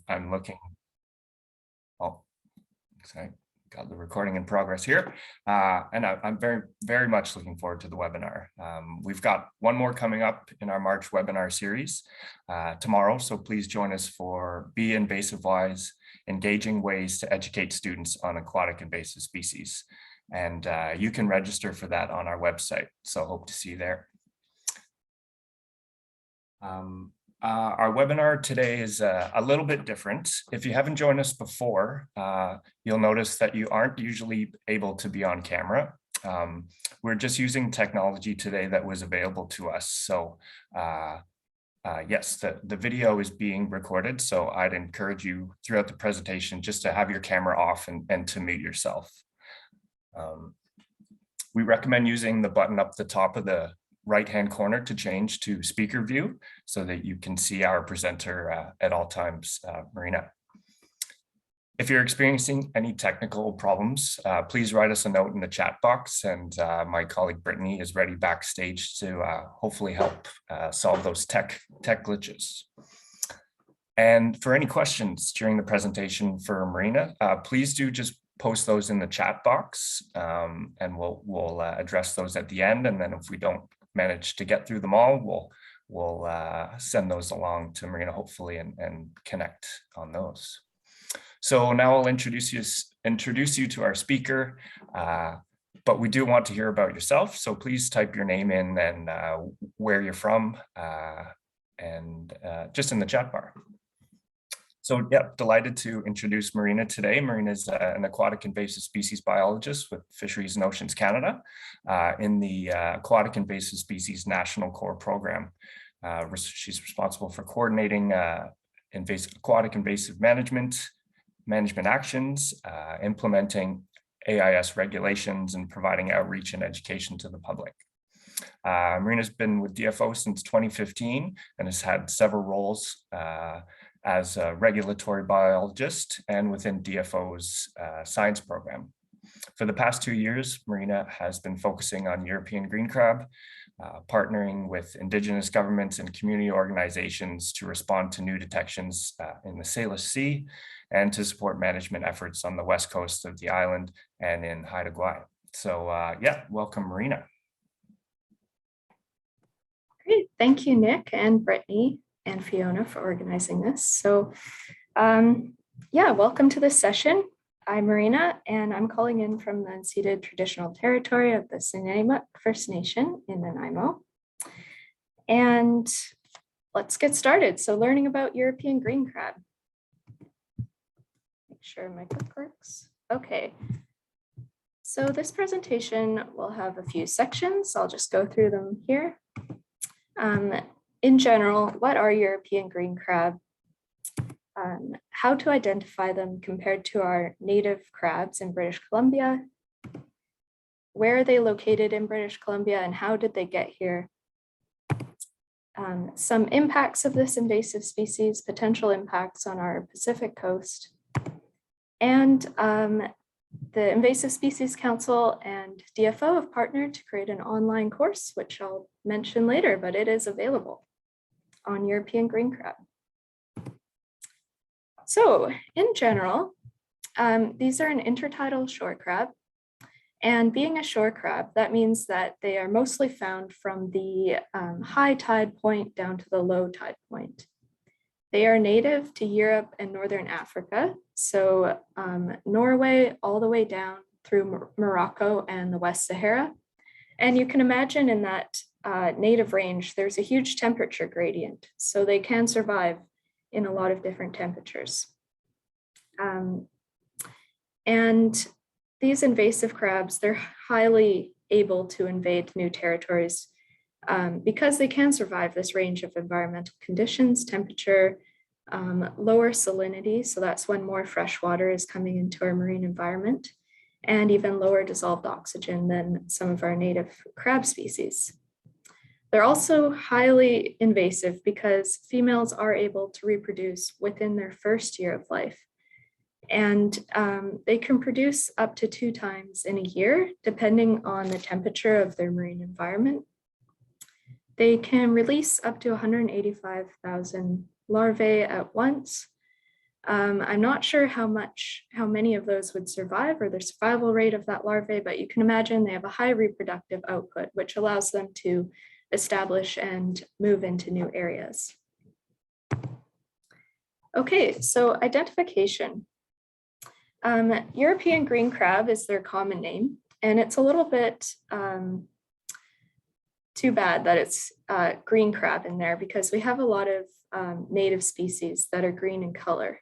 I'm looking, oh, sorry, got the recording in progress here. And I'm very much looking forward to the webinar. We've got one more coming up in our March webinar series tomorrow, so please join us for Be Invasive Wise, Engaging Ways to Educate Students on Aquatic Invasive Species. And you can register for that on our website, so hope to see you there. Our webinar today is a little bit different. If you haven't joined us before, you'll notice that you aren't usually able to be on camera. We're just using technology today that was available to us. So yes, the video is being recorded. So I'd encourage you throughout the presentation just to have your camera off and to mute yourself. We recommend using the button up the top of the right-hand corner to change to speaker view so that you can see our presenter at all times, Marina. If you're experiencing any technical problems, please write us a note in the chat box, and my colleague Brittany is ready backstage to hopefully help solve those tech glitches. And for any questions during the presentation for Marina, please do just post those in the chat box, and we'll address those at the end. And then if we don't manage to get through them all, we'll send those along to Marina, hopefully, and connect on those. So now I'll introduce you to our speaker, but we do want to hear about yourself. So please type your name in and where you're from, and just in the chat bar. So yeah, delighted to introduce Marina today. Marina is an aquatic invasive species biologist with Fisheries and Oceans Canada in the Aquatic Invasive Species National Core Program. She's responsible for coordinating aquatic invasive management actions, implementing AIS regulations, and providing outreach and education to the public. Marina's been with DFO since 2015 and has had several roles as a regulatory biologist and within DFO's science program. For the past 2 years, Marina has been focusing on European green crab, partnering with Indigenous governments and community organizations to respond to new detections in the Salish Sea and to support management efforts on the west coast of the island and in Haida Gwaii. So yeah, welcome, Marina. Great, thank you, Nick and Brittany and Fiona for organizing this. So yeah, welcome to this session. I'm Marina, and I'm calling in from the unceded traditional territory of the Sinemak First Nation in Nanaimo. And let's get started. So learning about European green crab. Make sure my clip works. Okay. So this presentation will have a few sections. I'll just go through them here. In general, what are European green crab? How to identify them compared to our native crabs in British Columbia? Where are they located in British Columbia and how did they get here? Some impacts of this invasive species, potential impacts on our Pacific coast. And the Invasive Species Council and DFO have partnered to create an online course, which I'll mention later, but it is available on European green crab. So in general, these are an intertidal shore crab. And being a shore crab, that means that they are mostly found from the high tide point down to the low tide point. They are native to Europe and Northern Africa. So Norway all the way down through Morocco and the West Sahara. And you can imagine in that native range, there's a huge temperature gradient. So they can survive in a lot of different temperatures. And these invasive crabs, they're highly able to invade new territories because they can survive this range of environmental conditions, temperature, lower salinity, so that's when more fresh water is coming into our marine environment, and even lower dissolved oxygen than some of our native crab species. They're also highly invasive because females are able to reproduce within their first year of life. And they can produce up to 2 times in a year, depending on the temperature of their marine environment. They can release up to 185,000 larvae at once. I'm not sure how many of those would survive or the survival rate of that larvae, but you can imagine they have a high reproductive output, which allows them to establish and move into new areas. Okay, so identification. European green crab is their common name, and it's a little bit too bad that it's green crab in there because we have a lot of native species that are green in color.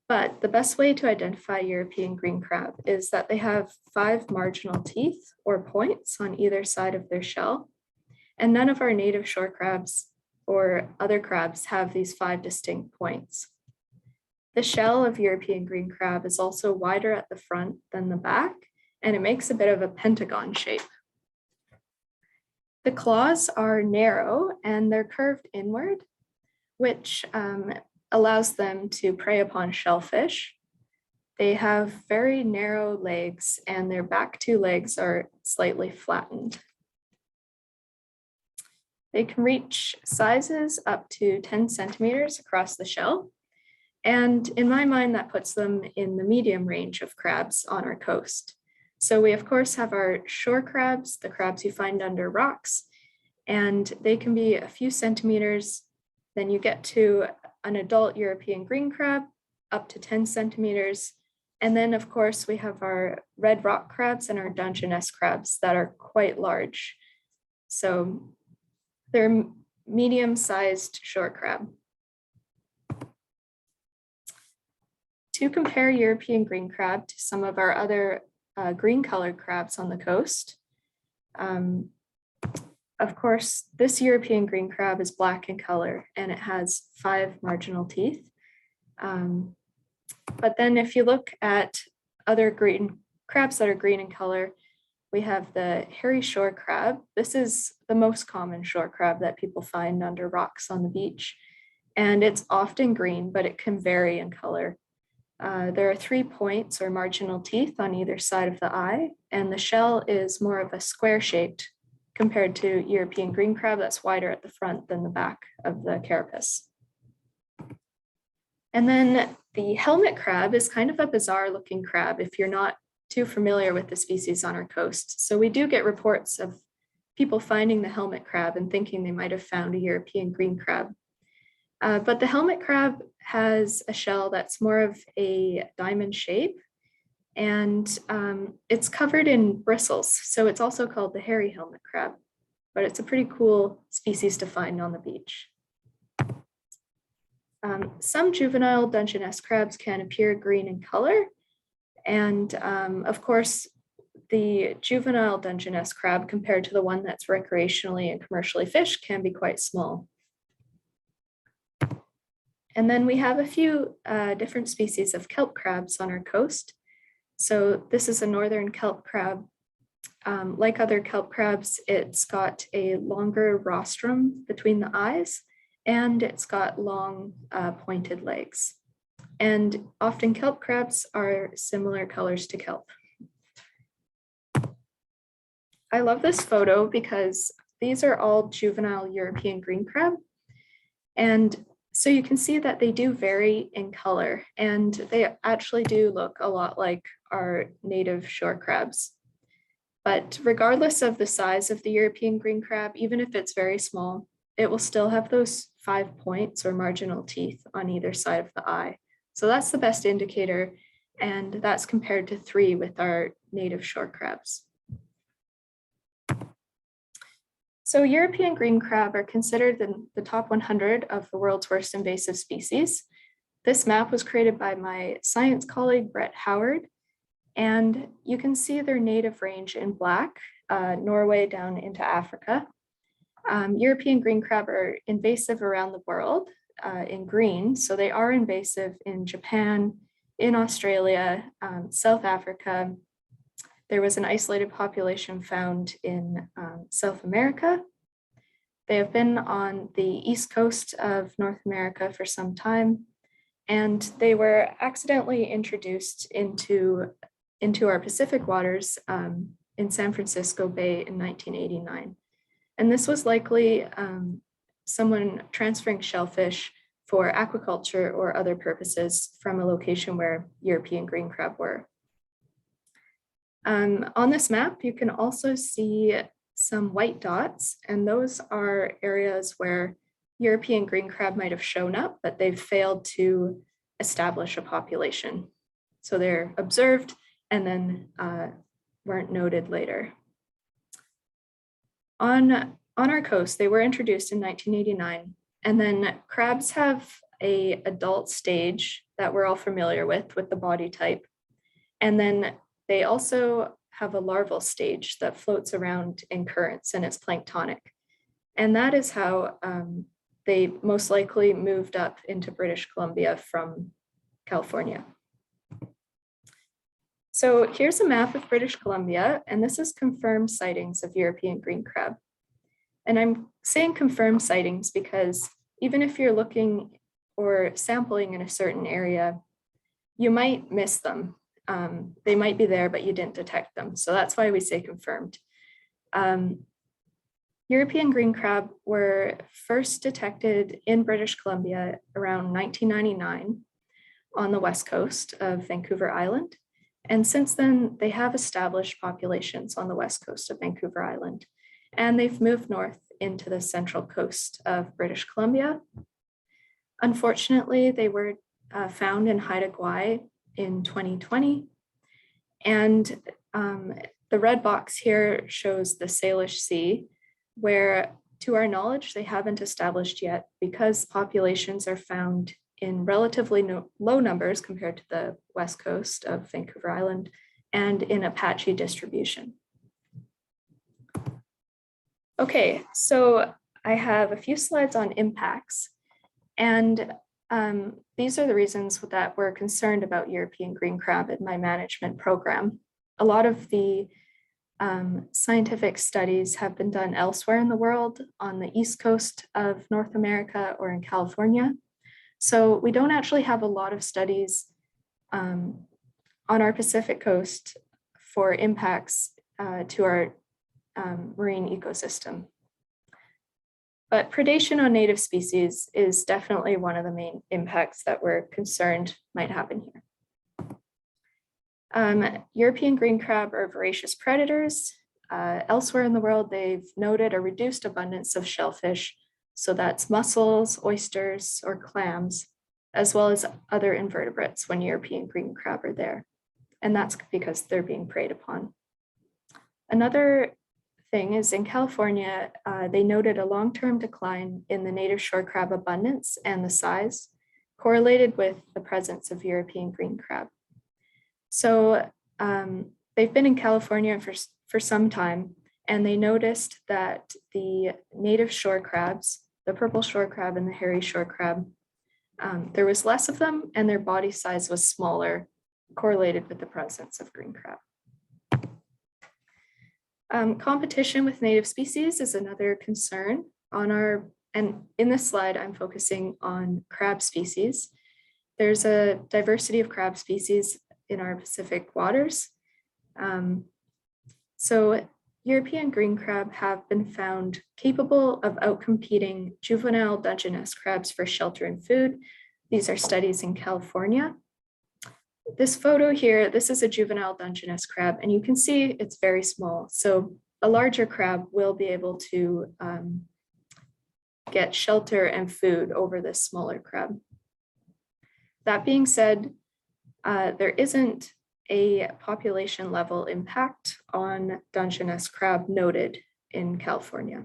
But the best way to identify European green crab is that they have 5 marginal teeth or points on either side of their shell. And none of our native shore crabs or other crabs have these 5 distinct points. The shell of European green crab is also wider at the front than the back, and it makes a bit of a pentagon shape. The claws are narrow and they're curved inward, which allows them to prey upon shellfish. They have very narrow legs and their back 2 legs are slightly flattened. They can reach sizes up to 10 centimeters across the shell. And in my mind, that puts them in the medium range of crabs on our coast. So we of course have our shore crabs, the crabs you find under rocks, and they can be a few centimeters. Then you get to an adult European green crab up to 10 centimeters. And then of course we have our red rock crabs and our Dungeness crabs that are quite large. So they're medium-sized shore crab. To compare European green crab to some of our other green-colored crabs on the coast, of course, this European green crab is black in color and it has 5 marginal teeth. But then if you look at other green crabs that are green in color, we have the hairy shore crab. This is the most common shore crab that people find under rocks on the beach. And it's often green, but it can vary in color. There are 3 points or marginal teeth on either side of the eye, and the shell is more of a square-shaped compared to European green crab that's wider at the front than the back of the carapace. And then the helmet crab is kind of a bizarre looking crab if you're not too familiar with the species on our coast. So we do get reports of people finding the helmet crab and thinking they might have found a European green crab. But the helmet crab has a shell that's more of a diamond shape, and it's covered in bristles. So it's also called the hairy helmet crab, but it's a pretty cool species to find on the beach. Some juvenile Dungeness crabs can appear green in color. And of course, the juvenile Dungeness crab compared to the one that's recreationally and commercially fished can be quite small. And then we have a few different species of kelp crabs on our coast. So this is a northern kelp crab. Like other kelp crabs, it's got a longer rostrum between the eyes, and it's got long pointed legs. And often kelp crabs are similar colors to kelp. I love this photo because these are all juvenile European green crab. And so you can see that they do vary in color, and they actually do look a lot like our native shore crabs. But regardless of the size of the European green crab, even if it's very small, it will still have those 5 points or marginal teeth on either side of the eye. So that's the best indicator, and that's compared to 3 with our native shore crabs. So European green crab are considered the top 100 of the world's worst invasive species. This map was created by my science colleague, Brett Howard, and you can see their native range in black, Norway down into Africa. European green crab are invasive around the world in green, so they are invasive in Japan, in Australia, South Africa. There was an isolated population found in South America. They have been on the east coast of North America for some time, and they were accidentally introduced into our Pacific waters in San Francisco Bay in 1989. And this was likely someone transferring shellfish for aquaculture or other purposes from a location where European green crab were. On this map, you can also see some white dots, and those are areas where European green crab might have shown up, but they've failed to establish a population. So they're observed and then weren't noted later. On our coast, they were introduced in 1989, and then crabs have an adult stage that we're all familiar with the body type. And then they also have a larval stage that floats around in currents and it's planktonic. And that is how they most likely moved up into British Columbia from California. So here's a map of British Columbia, and this is confirmed sightings of European green crab. And I'm saying confirmed sightings because even if you're looking or sampling in a certain area, you might miss them. They might be there, but you didn't detect them. So that's why we say confirmed. European green crab were first detected in British Columbia around 1999 on the west coast of Vancouver Island. And since then, they have established populations on the west coast of Vancouver Island. And they've moved north into the central coast of British Columbia. Unfortunately, they were found in Haida Gwaii in 2020. And the red box here shows the Salish Sea, where to our knowledge, they haven't established yet because populations are found in relatively low numbers compared to the west coast of Vancouver Island and in a patchy distribution. Okay, so I have a few slides on impacts, and these are the reasons that we're concerned about European green crab in my management program. A lot of the scientific studies have been done elsewhere in the world on the east coast of North America or in California. So we don't actually have a lot of studies on our Pacific coast for impacts to our marine ecosystem. But predation on native species is definitely one of the main impacts that we're concerned might happen here. European green crab are voracious predators. Elsewhere in the world, they've noted a reduced abundance of shellfish. So that's mussels, oysters, or clams, as well as other invertebrates when European green crab are there. And that's because they're being preyed upon. Another thing is in California, they noted a long-term decline in the native shore crab abundance and the size correlated with the presence of European green crab. So they've been in California for some time, and they noticed that the native shore crabs, the purple shore crab and the hairy shore crab, there was less of them and their body size was smaller, correlated with the presence of green crab. Competition with native species is another concern and in this slide, I'm focusing on crab species. There's a diversity of crab species in our Pacific waters. So European green crab have been found capable of outcompeting juvenile Dungeness crabs for shelter and food. These are studies in California. This photo here, this is a juvenile Dungeness crab, and you can see it's very small. So a larger crab will be able to get shelter and food over this smaller crab. That being said, there isn't a population level impact on Dungeness crab noted in California.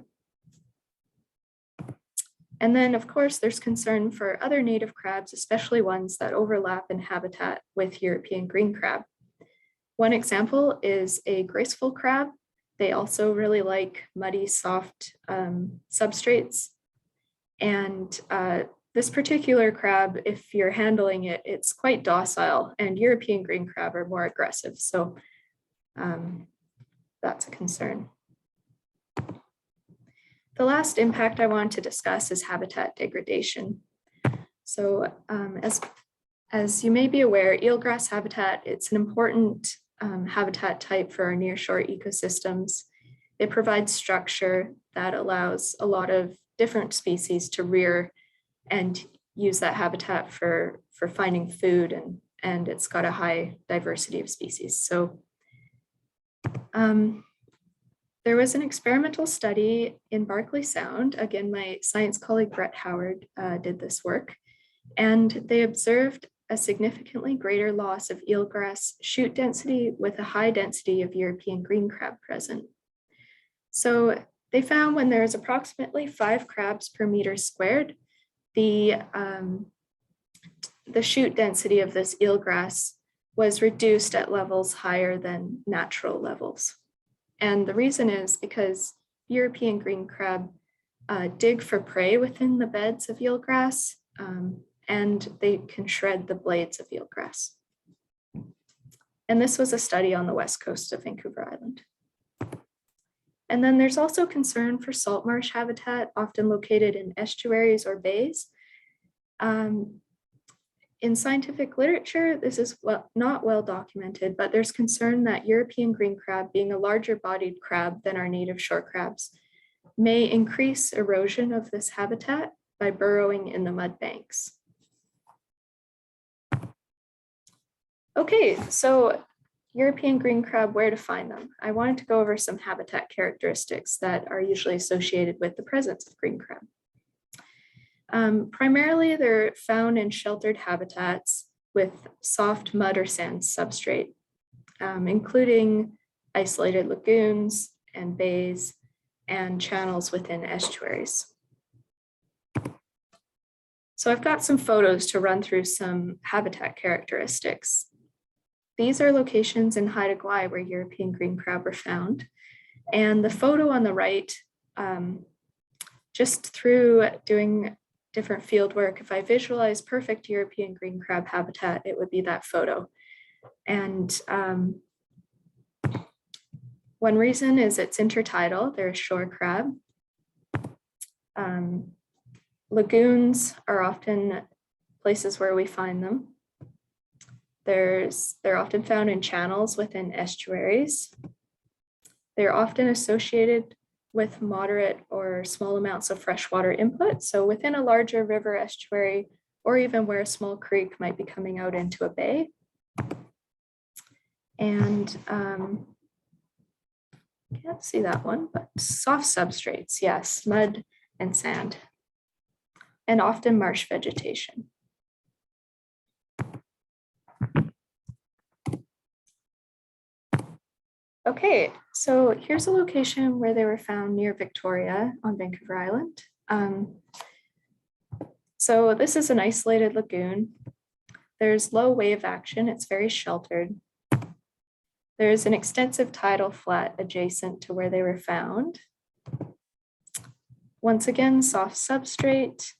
And then, of course, there's concern for other native crabs, especially ones that overlap in habitat with European green crab. One example is a graceful crab. They also really like muddy, soft substrates. And this particular crab, if you're handling it, it's quite docile, and European green crab are more aggressive. So that's a concern. The last impact I want to discuss is habitat degradation. So as you may be aware, eelgrass habitat, it's an important habitat type for our nearshore ecosystems. It provides structure that allows a lot of different species to rear and use that habitat for finding food, and it's got a high diversity of species. So there was an experimental study in Barkley Sound. Again, my science colleague Brett Howard did this work, and they observed a significantly greater loss of eelgrass shoot density with a high density of European green crab present. So they found when there is approximately 5 crabs per meter squared, the shoot density of this eelgrass was reduced at levels higher than natural levels. And the reason is because European green crab dig for prey within the beds of eelgrass, and they can shred the blades of eelgrass. And this was a study on the west coast of Vancouver Island. And then there's also concern for salt marsh habitat, often located in estuaries or bays. In scientific literature, this is not well documented, but there's concern that European green crab, being a larger bodied crab than our native shore crabs, may increase erosion of this habitat by burrowing in the mud banks. Okay, so European green crab, where to find them? I wanted to go over some habitat characteristics that are usually associated with the presence of green crab. Primarily, they're found in sheltered habitats with soft mud or sand substrate, including isolated lagoons and bays and channels within estuaries. So I've got some photos to run through some habitat characteristics. These are locations in Haida Gwaii where European green crab were found. And the photo on the right, just through doing different field work, if I visualize perfect European green crab habitat, it would be that photo. And one reason is it's intertidal, they're a shore crab. Lagoons are often places where we find them. They're often found in channels within estuaries. They're often associated with moderate or small amounts of freshwater input. So within a larger river estuary, or even where a small creek might be coming out into a bay. And can't see that one, but soft substrates, yes, mud and sand, and often marsh vegetation. Okay, so here's a location where they were found near Victoria on Vancouver Island. So this is an isolated lagoon. There's low wave action, it's very sheltered. There's an extensive tidal flat adjacent to where they were found. Once again, soft substrate.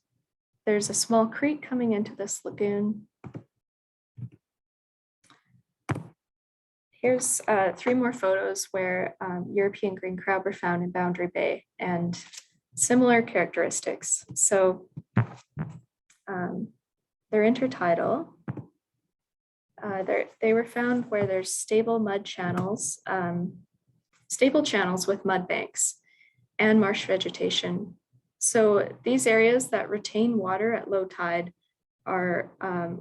There's a small creek coming into this lagoon. Here's 3 more photos where European green crab were found in Boundary Bay and similar characteristics. So they're intertidal. They were found where there's stable mud channels, stable channels with mud banks and marsh vegetation. So these areas that retain water at low tide are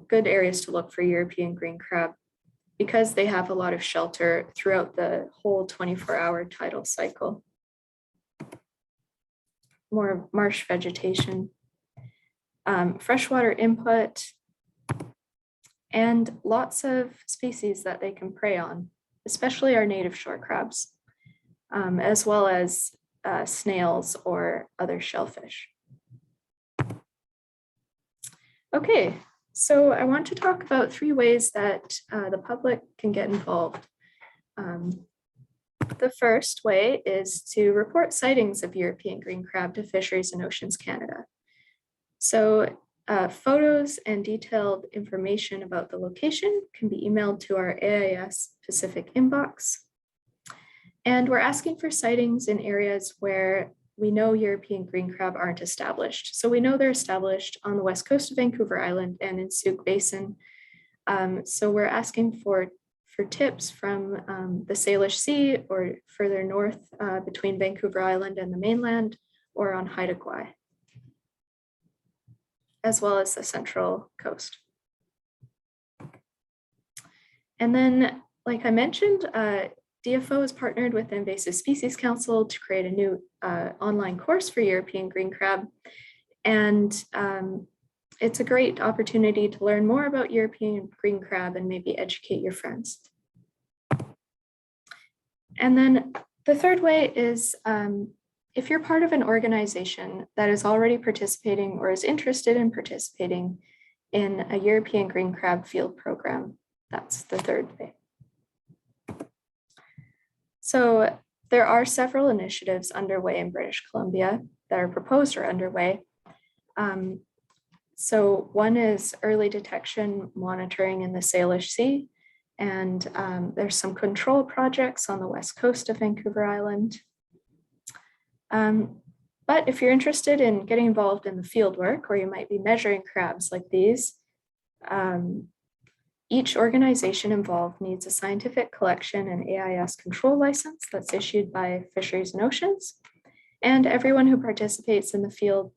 good areas to look for European green crab, because they have a lot of shelter throughout the whole 24-hour tidal cycle. More marsh vegetation, freshwater input, and lots of species that they can prey on, especially our native shore crabs, as well as snails or other shellfish. Okay. So I want to talk about 3 ways that the public can get involved. The first way is to report sightings of European green crab to Fisheries and Oceans Canada. So photos and detailed information about the location can be emailed to our AIS Pacific inbox. And we're asking for sightings in areas where we know European green crab aren't established. So we know they're established on the west coast of Vancouver Island and in Souk Basin. So we're asking for tips from the Salish Sea or further north between Vancouver Island and the mainland, or on Haida Gwaii. as well as the Central Coast. And then, like I mentioned, DFO has partnered with the Invasive Species Council to create a new online course for European green crab. And it's a great opportunity to learn more about European green crab and maybe educate your friends. And then the third way is if you're part of an organization that is already participating or is interested in participating in a European green crab field program, that's the third way. So there are several initiatives underway in British Columbia that are proposed or underway. So one is early detection monitoring in the Salish Sea. And there's some control projects on the west coast of Vancouver Island. But if you're interested in getting involved in the field work, or you might be measuring crabs like these, each organization involved needs a scientific collection and AIS control license that's issued by Fisheries and Oceans. And everyone who participates in the field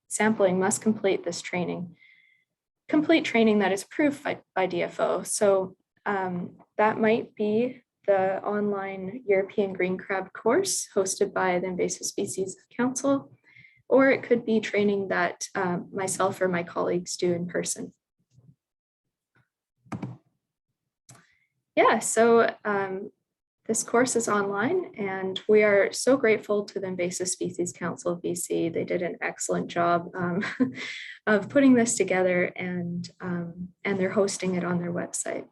sampling must complete this training. Complete training that is approved by DFO. So that might be the online European green crab course hosted by the Invasive Species Council, or it could be training that myself or my colleagues do in person. Yeah, so this course is online, and we are so grateful to the Invasive Species Council of BC. They did an excellent job of putting this together, and they're hosting it on their website.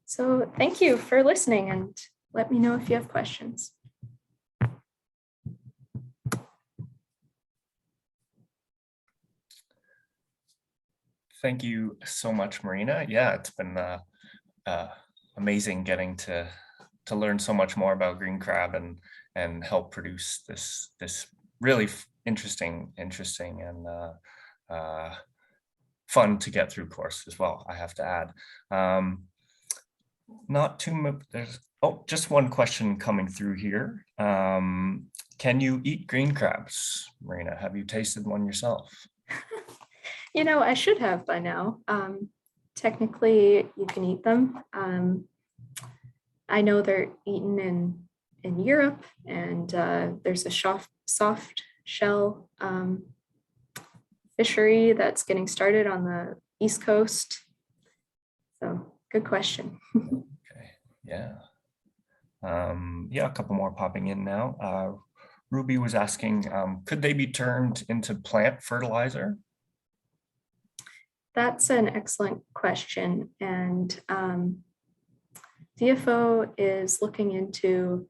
So thank you for listening, and let me know if you have questions. Thank you so much, Marina. Yeah, it's been amazing getting to learn so much more about green crab and help produce this really interesting and fun to get through course as well, I have to add. Not too much. There's just one question coming through here. Can you eat green crabs, Marina? Have you tasted one yourself? You know, I should have by now. Technically, you can eat them. I know they're eaten in Europe, and there's a soft shell fishery that's getting started on the East Coast. So good question. Okay, yeah. Yeah, a couple more popping in now. Ruby was asking, could they be turned into plant fertilizer? That's an excellent question. And DFO is looking into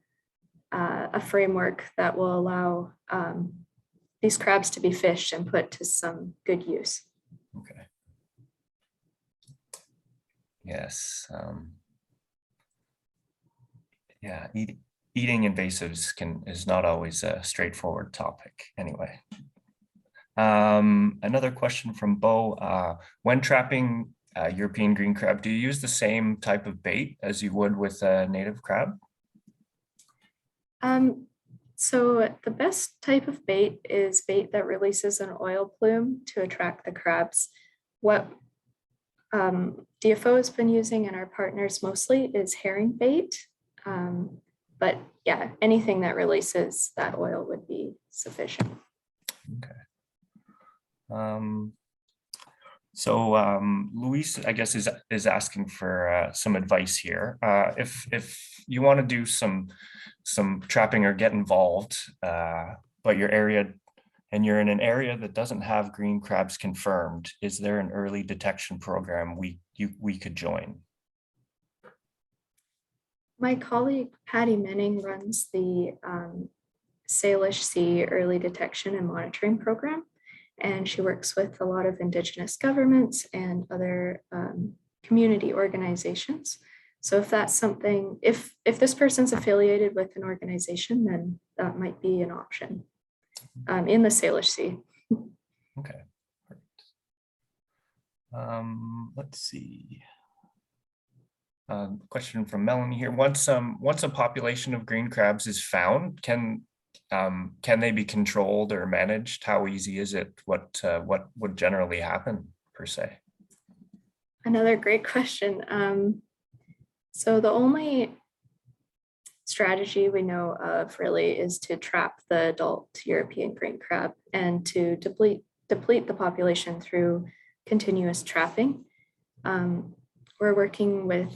a framework that will allow these crabs to be fished and put to some good use. Okay. Yes. Yeah, eating invasives is not always a straightforward topic anyway. Another question from Bo, when trapping European green crab, do you use the same type of bait as you would with a native crab? So the best type of bait is bait that releases an oil plume to attract the crabs. What DFO has been using and our partners mostly is herring bait. But yeah, anything that releases that oil would be sufficient. Okay. So Luis, I guess, is asking for some advice here. If you want to do some trapping or get involved, but you're in an area that doesn't have green crabs confirmed, is there an early detection program we could join? My colleague Patty Menning runs the Salish Sea Early Detection and Monitoring Program, and she works with a lot of Indigenous governments and other community organizations. So if that's something, if this person's affiliated with an organization, then that might be an option in the Salish Sea. Okay. Let's see. Question from Melanie here. Once a population of green crabs is found, can can they be controlled or managed? How easy is it? What would generally happen per se? Another great question. So the only strategy we know of really is to trap the adult European green crab and to deplete the population through continuous trapping. We're working with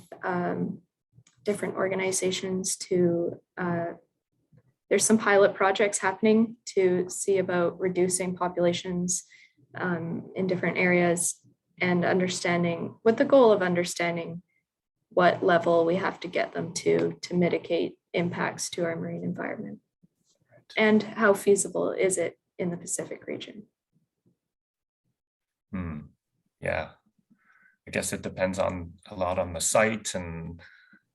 different organizations to, there's some pilot projects happening to see about reducing populations in different areas and understanding, with the goal of understanding what level we have to get them to mitigate impacts to our marine environment. And how feasible is it in the Pacific region? Yeah, I guess it depends a lot on the site and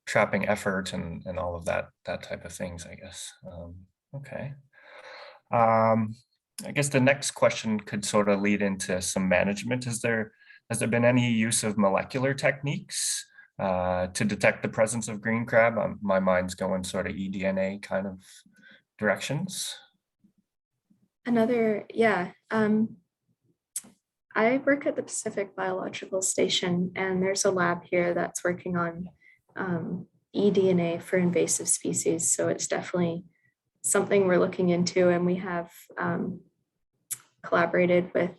trapping effort and all of that type of things, I guess. Okay. I guess the next question could sort of lead into some management. Has there been any use of molecular techniques to detect the presence of green crab? My mind's going sort of eDNA kind of directions. Yeah. I work at the Pacific Biological Station, and there's a lab here that's working on eDNA for invasive species. So it's definitely something we're looking into, and we have collaborated with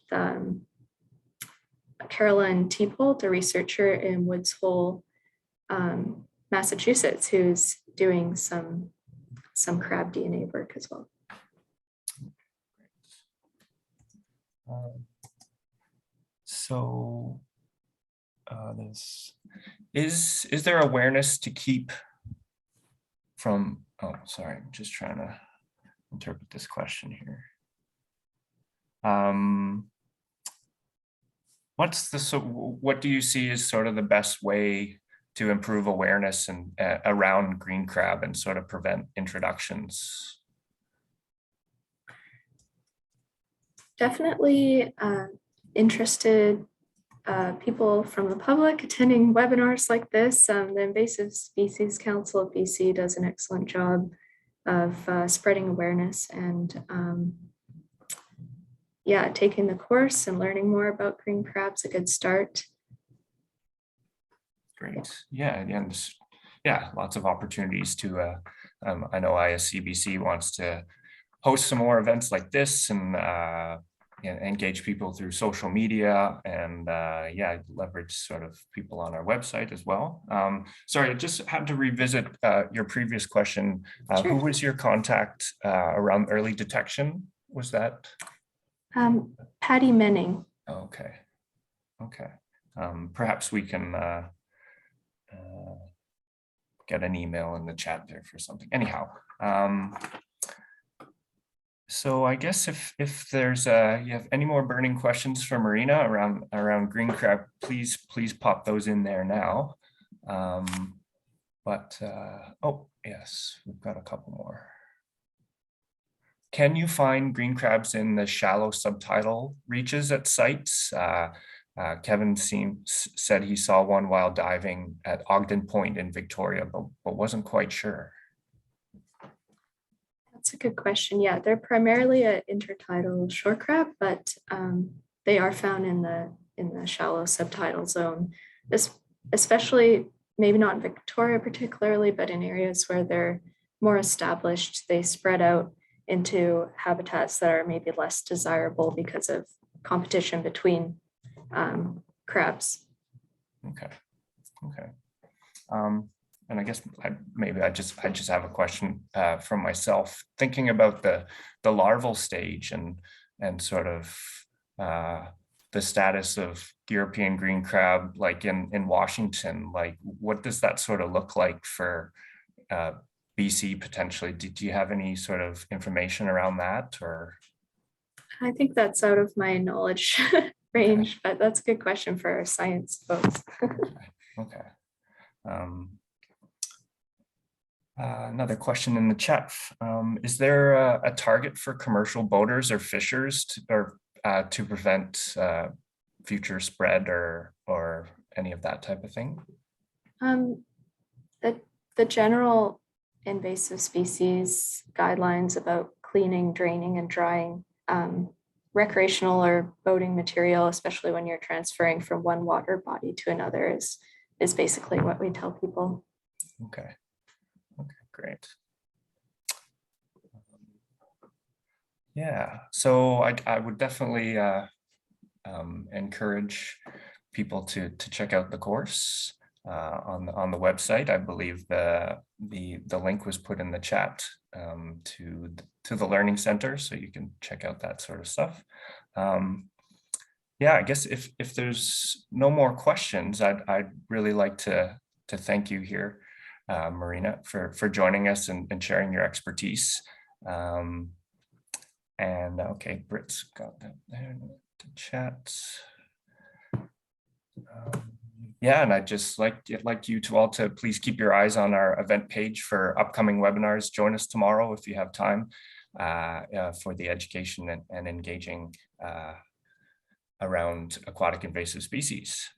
Carolyn Teepolt, a researcher in Woods Hole, Massachusetts, who's doing some crab DNA work as well. So is there awareness to keep from, oh, sorry, I'm just trying to interpret this question here. What do you see as sort of the best way to improve awareness and around green crab and sort of prevent introductions? Definitely interested people from the public attending webinars like this. The Invasive Species Council of BC does an excellent job of spreading awareness and yeah, taking the course and learning more about green crab's a good start. Great. Yeah, and yeah, lots of opportunities to, I know ISCBC wants to host some more events like this and engage people through social media and yeah, leverage sort of people on our website as well. Sorry, I just had to revisit your previous question. Sure. Who was your contact around early detection? Was that? Patty Menning. Okay. Okay. Perhaps we can get an email in the chat there for something. Anyhow, so I guess if there's you have any more burning questions for Marina around green crab, please pop those in there now. But oh yes, we've got a couple more. Can you find green crabs in the shallow subtidal reaches at sites? Kevin said he saw one while diving at Ogden Point in Victoria, but wasn't quite sure. That's a good question. Yeah, they're primarily an intertidal shore crab, but they are found in the shallow subtidal zone. This, especially maybe not in Victoria particularly, but in areas where they're more established, they spread out into habitats that are maybe less desirable because of competition between crabs. Okay. Okay. And I guess I just have a question from myself, thinking about the larval stage and sort of the status of European green crab, like in Washington. Like, what does that sort of look like for BC potentially? Do you have any sort of information around that, or? I think that's out of my knowledge range, but that's a good question for our science folks. Okay. Another question in the chat. Is there a target for commercial boaters or fishers to prevent future spread or any of that type of thing? The general invasive species guidelines about cleaning, draining, and drying recreational or boating material, especially when you're transferring from one water body to another, is basically what we tell people. Okay. Okay, great. Yeah, so I would definitely encourage people to check out the course on the website. I believe the link was put in the chat to the Learning Center, so you can check out that sort of stuff. Yeah, I guess if there's no more questions, I'd really like to thank you here, Marina, for joining us and sharing your expertise. And okay, Britt's got that there to chat. Yeah, and I'd just like you to all to please keep your eyes on our event page for upcoming webinars. Join us tomorrow if you have time for the education and engaging around aquatic invasive species.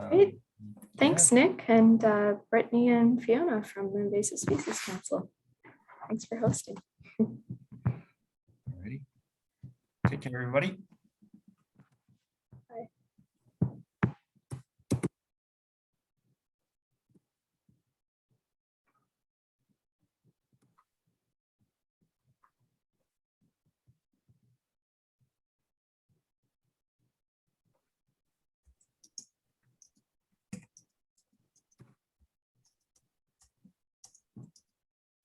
Great. Thanks, yeah. Nick, and Brittany and Fiona from the Invasive Species Council. Thanks for hosting. Alrighty. Take care, everybody.